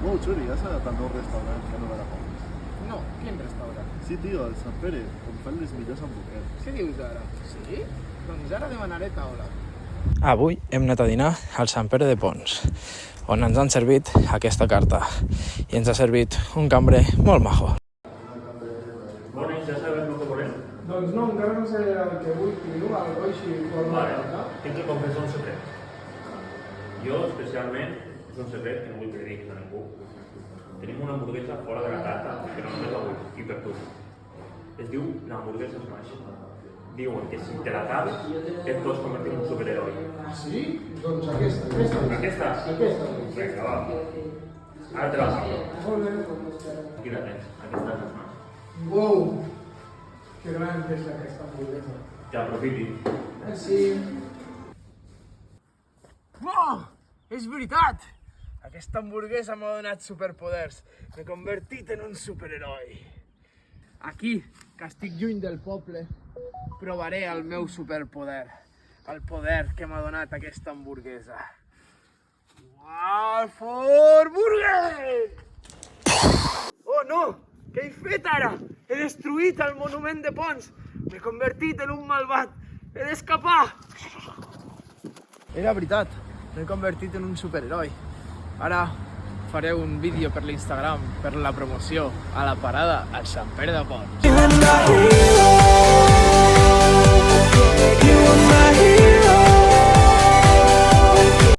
Wow, Chori, ¿has anat al nou restaurant que no era Pons? No, quin restaurant? Sí, tio, el Sant Pere, on fan les millors hamburgueses. Què dius ara? Sí? Doncs ara demanaré taula. Avui hem anat a dinar al Sant Pere de Pons, on ens han servit aquesta carta. I ens ha servit un cambrer molt majo. Bueno, ja sabeu el que volem? Doncs no, encara no sé el que vull, tio, algo així forma Vale, de tinc que confessar un secret. Jo, especialment, és un secret que no vull que li diguis a ningú. Tenim una hamburguesa fora de la carta, però només la vull, i per tu. Es diu l'hamburguesa Smash. Diuen que si te l'acabes, et pots convertir en un superheroi. Ah, sí? Doncs aquesta. Aquesta? Vinga, va. Ara te la passo. Molt bé. Aquí la tens, aquesta és la Smash. Wow! Que gran és aquesta hamburguesa. Que aprofiti. Sí. Wow! És veritat! Aquesta hamburguesa m'ha donat superpoders. M'he convertit en un superheroi. Aquí, que estic lluny del poble, provaré el meu superpoder. El poder que m'ha donat aquesta hamburguesa. Wow, for burger! Oh no! Què he fet ara? He destruït el monument de Pons. M'he convertit en un malvat. He d'escapar. Era veritat. M'he convertit en un superheroi. Ara faré un vídeo per l'Instagram per la promoció a la parada al Sant Pere de Pons.